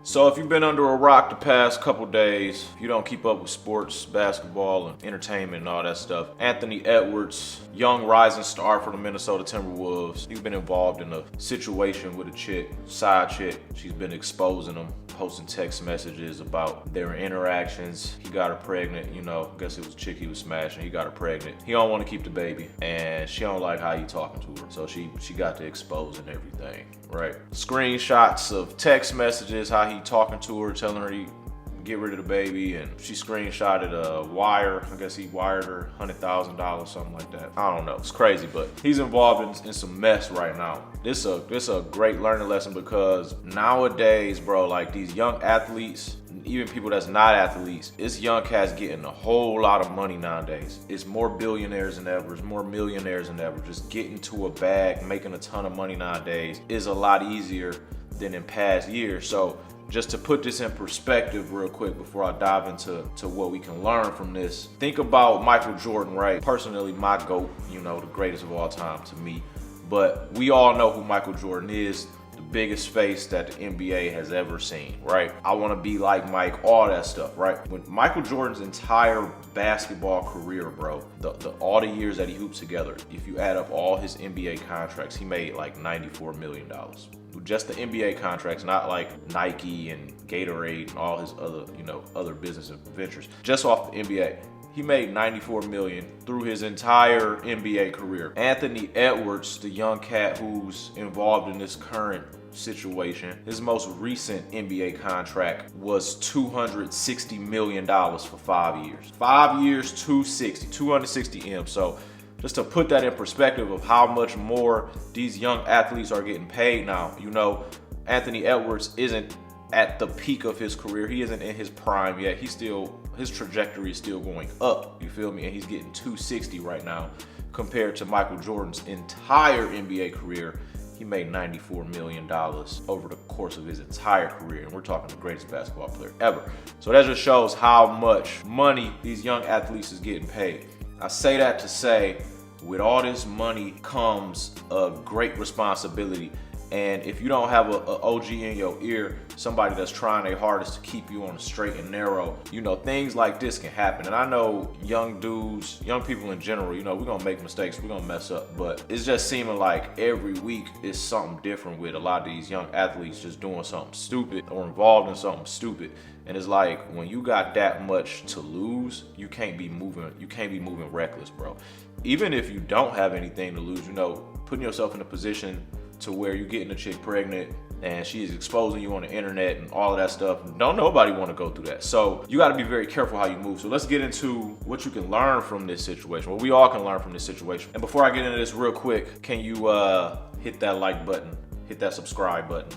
So if you've been under a rock the past couple days, if you don't keep up with sports, basketball, and entertainment and all that stuff, Anthony Edwards, young rising star for the Minnesota Timberwolves, he's been involved in a situation with a chick, side chick. She's been exposing him, posting text messages about their interactions. He got her pregnant, I guess it was a chick he was smashing. He got her pregnant. He don't want to keep the baby, and she don't like how he talking to her. So she got to exposing everything, right? Screenshots of text messages, how he talking to her, telling her he get rid of the baby, and she screenshotted a wire. I guess he wired her $100,000, something like that. I don't know. It's crazy, but he's involved in some mess right now. This a great learning lesson because nowadays, bro, like these young athletes, even people that's not athletes, it's young cats getting a whole lot of money nowadays. It's more billionaires than ever. It's more millionaires than ever. Just getting to a bag, making a ton of money nowadays is a lot easier than in past years. So just to put this in perspective real quick before I dive into what we can learn from this, think about Michael Jordan, right? Personally, my GOAT, the greatest of all time to me. But we all know who Michael Jordan is, the biggest face that the NBA has ever seen, right? I want to be like Mike, all that stuff, right? When Michael Jordan's entire basketball career, bro, all the years that he hoops together, if you add up all his NBA contracts, he made like $94 million. Just the NBA contracts, not like Nike and Gatorade and all his other, other business ventures. Just off the NBA, he made $94 million through his entire NBA career. Anthony Edwards, the young cat who's involved in this current situation, his most recent NBA contract was $260 million for 5 years. 5 years, 260 M. So just to put that in perspective of how much more these young athletes are getting paid now. Anthony Edwards isn't at the peak of his career. He isn't in his prime yet. His trajectory is still going up. You feel me? And he's getting 260 right now compared to Michael Jordan's entire NBA career. He made $94 million over the course of his entire career. And we're talking the greatest basketball player ever. So that just shows how much money these young athletes is getting paid. I say that to say, with all this money comes a great responsibility. And if you don't have a OG in your ear, somebody that's trying their hardest to keep you on the straight and narrow, things like this can happen. And I know young dudes, young people in general, we're gonna make mistakes, we're gonna mess up, but it's just seeming like every week is something different with a lot of these young athletes just doing something stupid or involved in something stupid. And it's like, when you got that much to lose, you can't be moving reckless, bro. Even if you don't have anything to lose, putting yourself in a position to where you're getting a chick pregnant and she's exposing you on the internet and all of that stuff. Don't nobody want to go through that. So you got to be very careful how you move. So let's get into what you can learn from this situation. Well, we all can learn from this situation. And before I get into this real quick, can you hit that like button, hit that subscribe button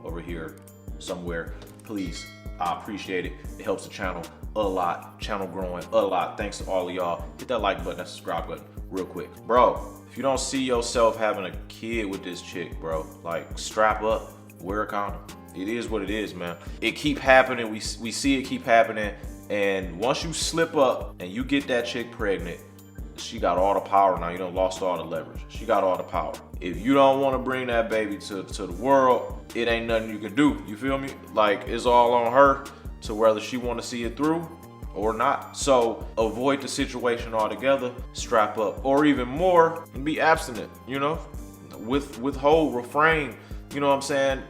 over here somewhere, please? I appreciate it. It helps the channel a lot. Channel growing a lot. Thanks to all of y'all. Hit that like button, that subscribe button real quick. Bro, if you don't see yourself having a kid with this chick, bro, like strap up, wear a condom. It is what it is, man. It keep happening. We see it keep happening. And once you slip up and you get that chick pregnant, she got all the power now. You done lost all the leverage. She got all the power. If you don't want to bring that baby to the world, it ain't nothing you can do. You feel me? Like, it's all on her to whether she want to see it through or not. So avoid the situation altogether, strap up, or even more, be abstinent, withhold, refrain,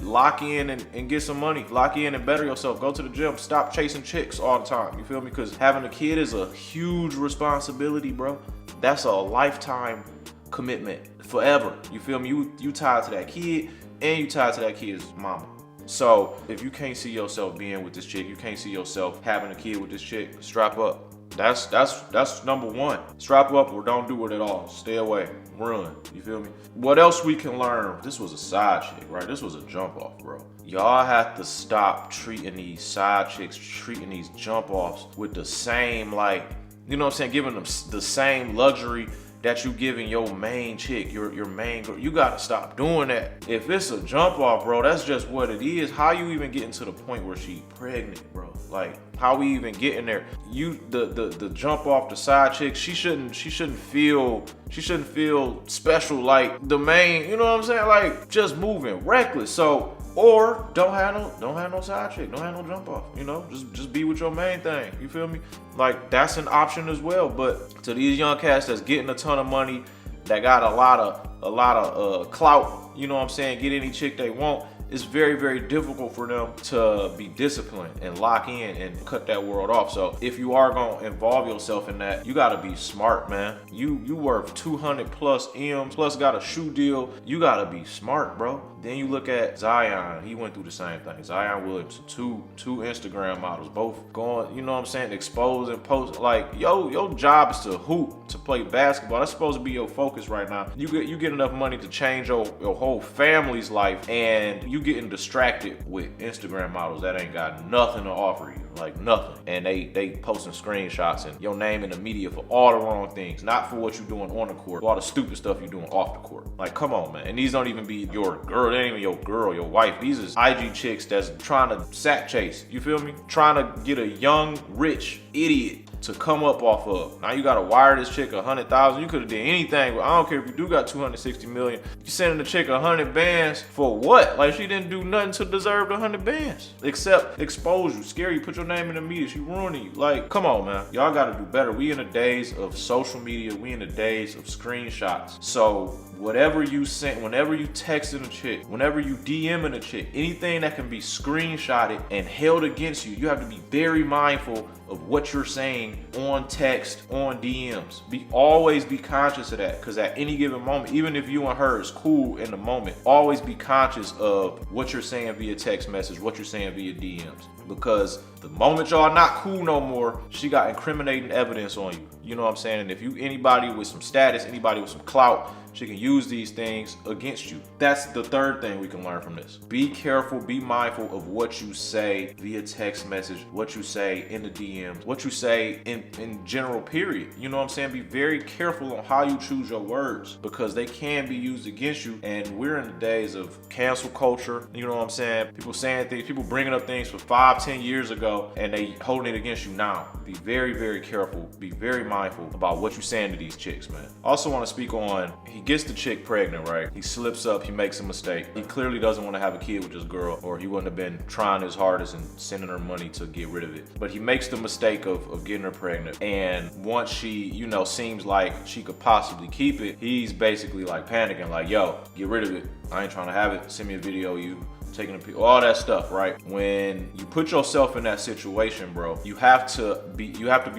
lock in and get some money, lock in and better yourself, go to the gym, stop chasing chicks all the time, you feel me? Because having a kid is a huge responsibility, bro. That's a lifetime commitment, forever, you feel me? You tied to that kid and you tied to that kid's mama. So if you can't see yourself being with this chick, you can't see yourself having a kid with this chick, strap up. That's number one. Strap up or don't do it at all. Stay away, run, you feel me? What else we can learn? This was a side chick, right? This was a jump off, bro. Y'all have to stop treating these side chicks, treating these jump offs with the same, giving them the same luxury that you giving your main chick, your main girl. You gotta stop doing that. If it's a jump off, bro, that's just what it is. How you even getting to the point where she pregnant, bro? Like, how we even getting there? The jump off, the side chick, she shouldn't feel special like the main, you know what I'm saying? Like, just moving reckless. So Or don't have no side chick, don't have no jump off. You know, just be with your main thing. You feel me? Like, that's an option as well. But to these young cats that's getting a ton of money, that got a lot of clout, you know what I'm saying, get any chick they want, it's very, very difficult for them to be disciplined and lock in and cut that world off. So if you are gonna involve yourself in that, you gotta be smart, man. You worth 200 plus M's, plus got a shoe deal. You gotta be smart, bro. Then you look at Zion, he went through the same thing. Zion Williamson, two Instagram models, both going, you know what I'm saying, exposed and post. Like, your job is to hoop, to play basketball. That's supposed to be your focus right now. You get enough money to change your whole family's life, and you getting distracted with Instagram models that ain't got nothing to offer you, like nothing. And they posting screenshots and your name in the media for all the wrong things, not for what you doing on the court, for all the stupid stuff you doing off the court. Like, come on, man. And these don't even be your girl, they ain't even your girl, your wife. These is IG chicks that's trying to sack chase, you feel me? Trying to get a young, rich idiot to come up off of. Now you gotta wire this chick 100,000. You could have did anything, but I don't care if you do got 260 million. You sending the chick 100 bands for what? Like, she didn't do nothing to deserve the 100 bands except expose you, scare you, put your name in the media. She ruining you. Like, come on, man. Y'all gotta do better. We in the days of social media. We in the days of screenshots. So whatever you sent, whenever you texting a chick, whenever you DMing a chick, anything that can be screenshotted and held against you, you have to be very mindful of what you're saying on text, on DMs. Always be conscious of that, because at any given moment, even if you and her is cool in the moment, always be conscious of what you're saying via text message, what you're saying via DMs. Because the moment y'all not cool no more, she got incriminating evidence on you. You know what I'm saying? And if you anybody with some status, anybody with some clout, she can use these things against you. That's the third thing we can learn from this. Be careful, be mindful of what you say via text message, what you say in the DMs, what you say in general, period. You know what I'm saying? Be very careful on how you choose your words, because they can be used against you. And we're in the days of cancel culture. You know what I'm saying? People saying things, people bringing up things for 5-10 years ago, and they holding it against you now. Be very, very careful. Be very mindful about what you're saying to these chicks, man. Also want to speak on, he gets the chick pregnant, right? He slips up, he makes a mistake. He clearly doesn't want to have a kid with this girl, or he wouldn't have been trying his hardest and sending her money to get rid of it. But he makes the mistake of getting her pregnant. And once she, you know, seems like she could possibly keep it, he's basically like panicking, like, yo, get rid of it. I ain't trying to have it. Send me a video of you taking a picture, all that stuff, right? When you put yourself in that situation, bro, you have to be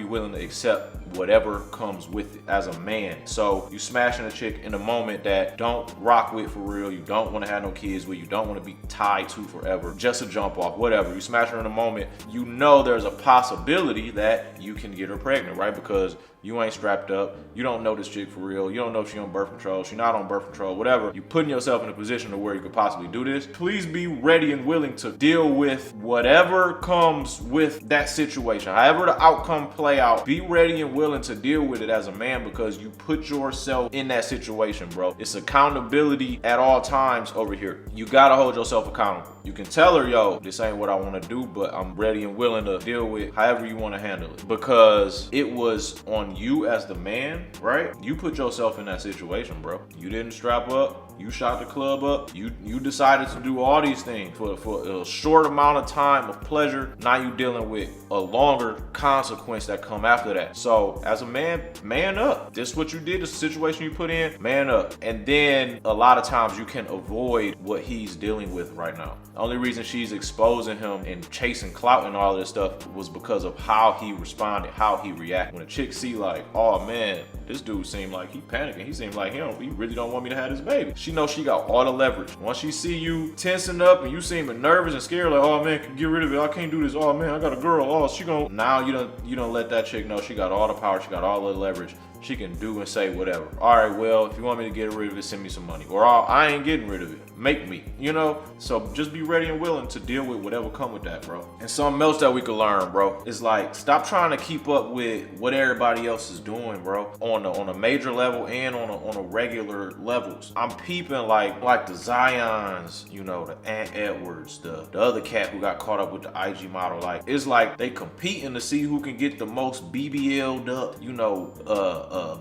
willing to accept whatever comes with it as a man. So you smashing a chick in a moment that don't rock with for real, you don't want to have no kids with, you don't want to be tied to forever, just a jump off, whatever. You smash her in a moment, you know there's a possibility that you can get her pregnant, right? Because you ain't strapped up, you don't know this chick for real, you don't know if she on birth control, she not on birth control, whatever. You putting yourself in a position to where you could possibly do this. Please be ready and willing to deal with whatever comes with that situation. However the outcome play out, be ready and willing to deal with it as a man, because you put yourself in that situation, bro. It's accountability at all times over here. You gotta hold yourself accountable. You can tell her, yo, this ain't what I want to do, but I'm ready and willing to deal with however you want to handle it, because it was on you as the man, right? You put yourself in that situation, bro. You didn't strap up. You shot the club up. You decided to do all these things for a short amount of time of pleasure. Now you dealing with a longer consequence that come after that. So as a man, man up. This is what you did. This situation you put in, man up. And then a lot of times you can avoid what he's dealing with right now. The only reason she's exposing him and chasing clout and all this stuff was because of how he responded, how he reacted. When a chick see like, oh man, this dude seemed like he panicking. He seemed like he really don't want me to have this baby. She knows she got all the leverage. Once she see you tensing up and you seeming nervous and scared, like, oh man, get rid of it. I can't do this. Oh man, I got a girl. Oh, she gon' now you don't let that chick know she got all the power. She got all the leverage. She can do and say whatever. All right, well, if you want me to get rid of it, send me some money. Or I ain't getting rid of it. Make me, you know? So just be ready and willing to deal with whatever come with that, bro. And something else that we could learn, bro, is like, stop trying to keep up with what everybody else is doing, bro. On a major level and on a regular levels. I'm peeping like the Zions, you know, the Ant Edwards, the other cat who got caught up with the IG model. Like, it's like they competing to see who can get the most BBL'd up, you know,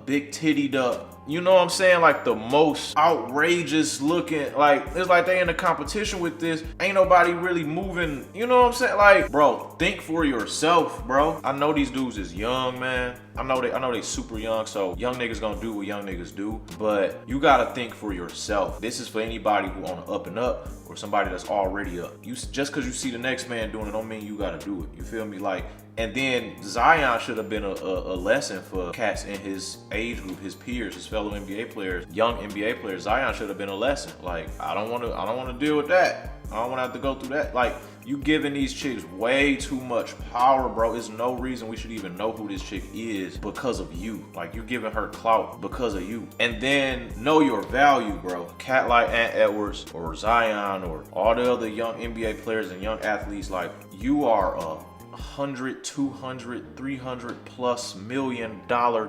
big tittied up, you know what I'm saying, like the most outrageous looking, like it's like they in a competition with this. Ain't nobody really moving, you know what I'm saying? Like, bro, think for yourself, bro. I know these dudes is young, man. I know they super young, so young niggas gonna do what young niggas do, but you gotta think for yourself. This is for anybody who on the up and up or somebody that's already up. You just cause you see the next man doing it don't mean you gotta do it. You feel me? Like, and then Zion should have been a lesson for cats in his age group, his peers, his fellow NBA players, young NBA players. Zion should have been a lesson. Like, I don't wanna deal with that. I don't wanna have to go through that. Like, you giving these chicks way too much power, bro. There's no reason we should even know who this chick is because of you. Like, you giving her clout because of you. And then know your value, bro. Cat like Ant Edwards or Zion or all the other young NBA players and young athletes, like, you are a $100, $200, $300+ million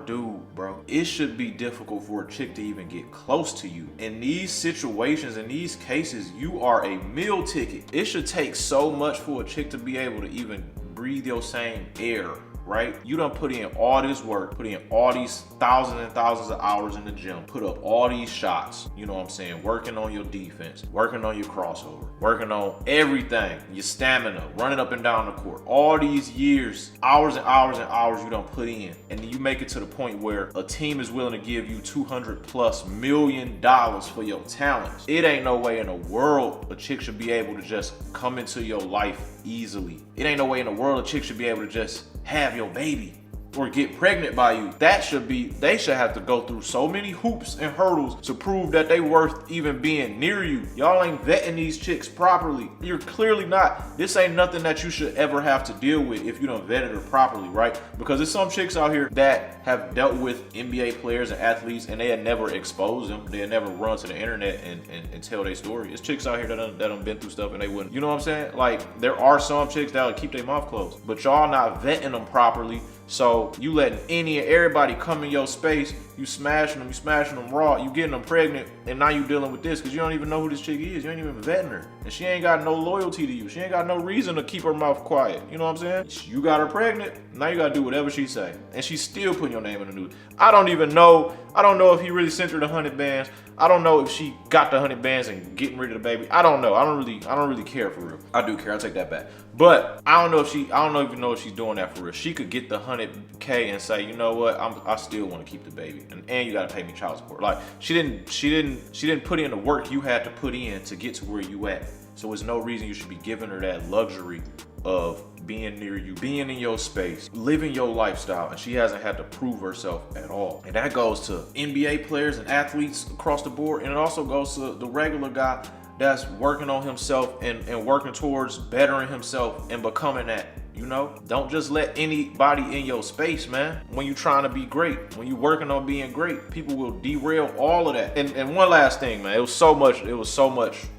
dude, bro. It should be difficult for a chick to even get close to you. In these situations, in these cases, you are a meal ticket. It should take so much for a chick to be able to even breathe your same air, right? You done put in all this work, put in all these thousands and thousands of hours in the gym, put up all these shots, you know what I'm saying? Working on your defense, working on your crossover, working on everything, your stamina, running up and down the court. All these years, hours and hours and hours you done put in. And then you make it to the point where a team is willing to give you $200+ million for your talents. It ain't no way in the world a chick should be able to just come into your life easily. It ain't no way in the world a chick should be able to just have your baby or get pregnant by you. They should have to go through so many hoops and hurdles to prove that they worth even being near you. Y'all ain't vetting these chicks properly. You're clearly not. This ain't nothing that you should ever have to deal with if you don't vetted her properly, right? Because there's some chicks out here that have dealt with NBA players and athletes and they had never exposed them. They had never run to the internet and tell their story. There's chicks out here that done been through stuff and they wouldn't. You know what I'm saying? Like, there are some chicks that'll keep their mouth closed, but y'all not vetting them properly. So you letting any and everybody come in your space, you smashing them raw, you getting them pregnant, and now you dealing with this because you don't even know who this chick is. You ain't even vetting her. And she ain't got no loyalty to you. She ain't got no reason to keep her mouth quiet. You know what I'm saying? You got her pregnant, now you gotta do whatever she say. And she's still putting your name in the news. I don't know if he really sent her the 100 bands. I don't know if she got the 100 bands and getting rid of the baby. I don't know. I don't really care for real. I do care, I'll take that back. But I don't even know if she's doing that for real. She could get the 100K and say, you know what, I still want to keep the baby. And you gotta pay me child support. Like, she didn't put in the work you had to put in to get to where you at. So there's no reason you should be giving her that luxury of being near you, being in your space, living your lifestyle, and she hasn't had to prove herself at all. And that goes to NBA players and athletes across the board, and it also goes to the regular guy that's working on himself and working towards bettering himself and becoming that. You know, don't just let anybody in your space, man. When you're trying to be great, when you're working on being great, people will derail all of that. And one last thing, man, it was so much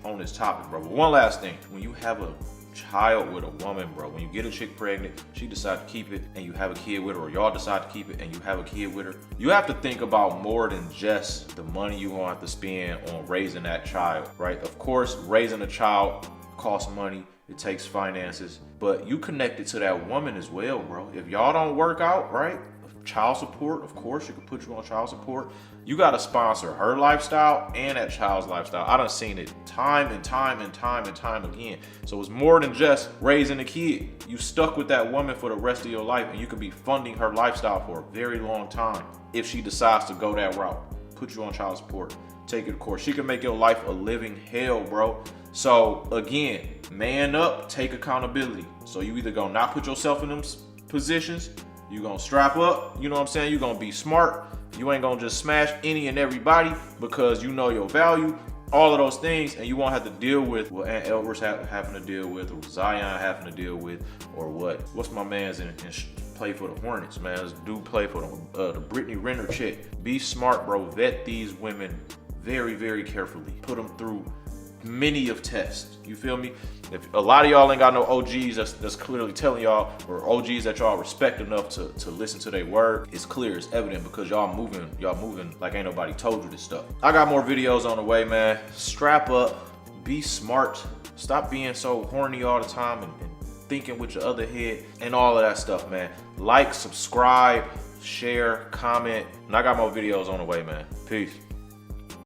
on this topic, bro. But one last thing, when you have a child with a woman, bro, when you get a chick pregnant, she decides to keep it and you have a kid with her, or y'all decide to keep it and you have a kid with her, you have to think about more than just the money you're gonna have to spend on raising that child, right? Of course, raising a child costs money. It takes finances, but you connected to that woman as well, bro. If y'all don't work out, right? Child support, of course, you can put you on child support. You got to sponsor her lifestyle and that child's lifestyle. I done seen it time and time again. So it's more than just raising a kid. You stuck with that woman for the rest of your life, and you could be funding her lifestyle for a very long time if she decides to go that route. Put you on child support, take it to court. She can make your life a living hell, bro. So again, man up, take accountability. So you either gonna not put yourself in them positions, you gonna strap up, you know what I'm saying? You gonna be smart. You ain't gonna just smash any and everybody because you know your value, all of those things, and you won't have to deal with what Ant Edwards having to deal with, or Zion having to deal with, or what's my man's in play for the Hornets, man. This dude play for the Brittany Renner chick. Be smart, bro. Vet these women very, very carefully. Put them through many of tests. You feel me? If a lot of y'all ain't got no OGs that's clearly telling y'all, or OGs that y'all respect enough to listen to their word, it's clear, it's evident, because y'all moving like ain't nobody told you this stuff. I got more videos on the way, man. Strap up, be smart, stop being so horny all the time and thinking with your other head and all of that stuff, man. Like, subscribe, share, comment, and I got more videos on the way, man. Peace.